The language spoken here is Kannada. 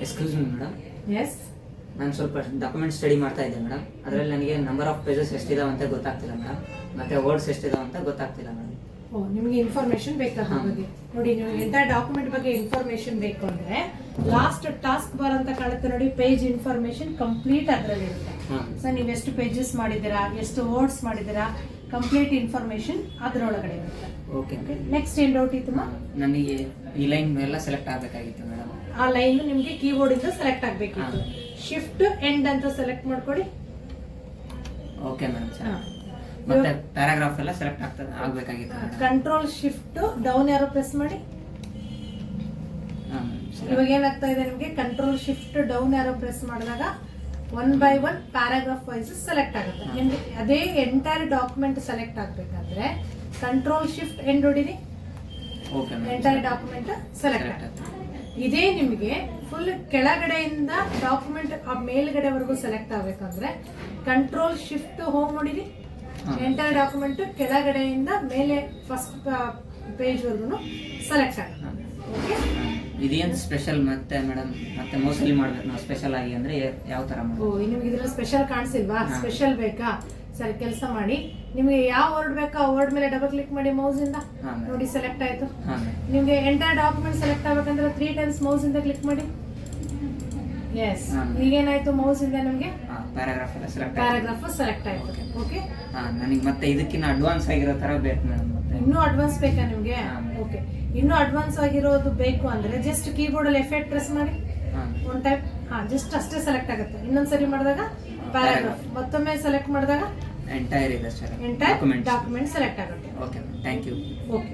Excuse me madam, S. ನಾನು ಸ್ವಲ್ಪ ಡಾಕ್ಯುಮೆಂಟ್ ಸ್ಟಡಿ ಮಾಡ್ತಾ ಇದ್ದೆ ಮೇಡಮ್. ಅದರಲ್ಲಿ ನನಗೆ ನಂಬರ್ ಆಫ್ ಪೇಜಸ್ ಎಷ್ಟಿದಾವೆ ಅಂತ ಗೊತ್ತಾಗ್ತಿಲ್ಲ ಮೇಡಮ್, ಮತ್ತೆ ವರ್ಡ್ಸ್ ಎಷ್ಟಿದಾವೆ ಅಂತ ಗೊತ್ತಾಗ್ತಿಲ್ಲ ಮೇಡಮ್. ಓ, ನಿಮಗೆ ಇನ್ಫಾರ್ಮೇಶನ್ ಬೇಕಾದ ಬಗ್ಗೆ ನೋಡಿ. ನೀವು ಎಂಟೈರ್ ಡಾಕ್ಯುಮೆಂಟ್ ಬಗ್ಗೆ ಇನ್ಫಾರ್ಮೇಶನ್ ಬೇಕು ಅಂದ್ರೆ ಲಾಸ್ಟ್ ಟಾಸ್ಕ್ ಬಾರ್ ಅಂತ ಕಾಣುತ್ತೆ ನೋಡಿ, ಪೇಜ್ ಇನ್ಫಾರ್ಮೇಶನ್ ಕಂಪ್ಲೀಟ್ ಅದರಲ್ಲಿ ಇರುತ್ತೆ. ಸರ್, ನೀವು ಎಷ್ಟು ಪೇಜಸ್ ಮಾಡಿದ್ದೀರಾ, ಎಷ್ಟು ವರ್ಡ್ಸ್ ಮಾಡಿದ್ದೀರಾ, ಕಂಪ್ಲೀಟ್ ಇನ್ಫಾರ್ಮೇಶನ್ ಅದರೊಳಗಡೆ ಇರುತ್ತೆ. ಓಕೆ. ನೆಕ್ಸ್ಟ್ ಏನ್ ಡೌಟ್ ಇತ್ತು? ನನಗೆ ಈ ಲೈನ್ ಎಲ್ಲ ಸೆಲೆಕ್ಟ್ ಆಗಬೇಕಾಗಿತ್ತು ಮೇಡಮ್. ಆ ಲೈನ್ ನಿಮಗೆ ಕೀಬೋರ್ಡ್ ಇಂದ ಸೆಲೆಕ್ಟ್ ಆಗಬೇಕಿತ್ತು. ಶಿಫ್ಟ್ ಎಂಡ್ ಅಂತ ಸೆಲೆಕ್ಟ್ ಮಾಡ್ಕೊಳ್ಳಿ. Okay madam. ಸರ್, ಮತ್ತೆ ಪ್ಯಾರಾಗ್ರಾಫ್ ಎಲ್ಲ ಸೆಲೆಕ್ಟ್ ಆಗಬೇಕಾಗಿತ್ತು. ಕಂಟ್ರೋಲ್ ಶಿಫ್ಟ್ ಡೌನ್ ಯಾರೋ ಪ್ರೆಸ್ ಮಾಡಿ. ಇವಾಗ ಏನಾಗ್ತಾ ಇದೆ ನಿಮಗೆ? ಕಂಟ್ರೋಲ್ ಶಿಫ್ಟ್ ಡೌನ್ ಯಾರೋ ಪ್ರೆಸ್ ಮಾಡಿದಾಗ 1 by 1 ಪ್ಯಾರಾಗ್ರಾಫ್ ವೈಸ್ ಸೆಲೆಕ್ಟ್ ಆಗುತ್ತೆ. ನಿಮ್ಗೆ ಅದೇ ಎಂಟೈರ್ ಡಾಕ್ಯುಮೆಂಟ್ ಸೆಲೆಕ್ಟ್ ಆಗ್ಬೇಕಾದ್ರೆ ಕಂಟ್ರೋಲ್ ಶಿಫ್ಟ್ ಎಂಡ್ ಹೊಡಿರಿ. ಎಂಟೈರ್ ಡಾಕ್ಯುಮೆಂಟ್ ಸೆಲೆಕ್ಟ್ ಆಗುತ್ತೆ. ಇದೇ ನಿಮಗೆ ಫುಲ್ ಕೆಳಗಡೆಯಿಂದ ಡಾಕ್ಯುಮೆಂಟ್ ಮೇಲ್ಗಡೆವರೆಗೂ ಸೆಲೆಕ್ಟ್ ಆಗ್ಬೇಕಂದ್ರೆ ಕಂಟ್ರೋಲ್ ಶಿಫ್ಟ್ ಹೋಮ್ ನೋಡಿರಿ. ಎಂಟೈರ್ ಡಾಕ್ಯುಮೆಂಟ್ ಕೆಳಗಡೆಯಿಂದ ಮೇಲೆ ಫಸ್ಟ್ ಪೇಜ್ ವರ್ಗು ಸೆಲೆಕ್ಟ್ ಆಗುತ್ತೆ. ಓಕೆ. ಇದೇನು ಸ್ಪೆಷಲ್ ಮತ್ತೆ ಮೇಡಮ್? ಮತ್ತೆ ಮೋಸ್ಟ್ಲಿ ಮಾಡ್ಬೇಕು ನಾವು ಸ್ಪೆಷಲ್ ಆಗಿ ಅಂದ್ರೆ ಯಾವ ತರ ಮಾಡ್ಬೇಕು? ಓ, ನಿಮ್ಗೆ ಇದ್ರಲ್ಲಿ ಸ್ಪೆಷಲ್ ಕಾಣಿಸಿಲ್ವಾ? ಸ್ಪೆಷಲ್ ಬೇಕಾ? ಸರಿ, ಕೆಲಸ ಮಾಡಿ. ನಿಮ್ಗೆ ಯಾವ ವರ್ಡ್ ಬೇಕಾ ಆ ವರ್ಡ್ ಮೇಲೆ ಡಬಲ್ ಕ್ಲಿಕ್ ಮಾಡಿ ಮೌಸ್ ಇಂದ. ನೋಡಿ, ಸೆಲೆಕ್ಟ್ ಆಯ್ತು. ನಿಮ್ಗೆ ಎಂಟೈರ್ ಡಾಕ್ಯುಮೆಂಟ್ ಸೆಲೆಕ್ಟ್ ಆಗ್ಬೇಕಂದ್ರೆ 3 times ಮೌಸ್ ಇಂದ ಕ್ಲಿಕ್ ಮಾಡಿ. ಎಸ್, ಈಗೇನಾಯ್ತು? ಮೌಸ್ ಇಂದ ನಿಮ್ಗೆ ಪ್ಯಾರಾಗ್ರಾಫ್ ಸೆಲೆಕ್ಟ್ ಆಯ್ತು. ಓಕೆ. ನನಗೆ ಮತ್ತೆ ಇದಕ್ಕಿಂತ ಅಡ್ವಾನ್ಸ್ ಆಗಿರೋ ತರ ಬೇಕು ಮೇಡಮ್. ಮತ್ತೆ ಇನ್ನೂ ಅಡ್ವಾನ್ಸ್ ಬೇಕಾ ನಿಮ್ಗೆ? ಓಕೆ. ಇನ್ನೂ ಅಡ್ವಾನ್ಸ್ ಆಗಿರೋದು ಬೇಕು ಅಂದ್ರೆ ಜಸ್ಟ್ ಕೀಬೋರ್ಡ್ ಅಲ್ಲಿ ಎಫೆಕ್ಟ್ ಪ್ರೆಸ್ ಮಾಡಿ. ಒನ್ ಟೈಪ್ ಜಸ್ಟ್ ಅಷ್ಟೇ ಸೆಲೆಕ್ಟ್ ಆಗುತ್ತೆ. ಇನ್ನೊಂದ್ಸರಿ ಮಾಡಿದಾಗ ಪ್ಯಾರಾಗ್ರಾಫ್, ಮತ್ತೊಮ್ಮೆ ಸೆಲೆಕ್ಟ್ ಮಾಡಿದಾಗ ಎಂಟೈರ್ ಇದೆ ಸರ್, ಎಂಟೈರ್ ಡಾಕ್ಯುಮೆಂಟ್ ಸೆಲೆಕ್ಟ್ ಆಗುತ್ತೆ. Okay, thank you. ಓಕೆ.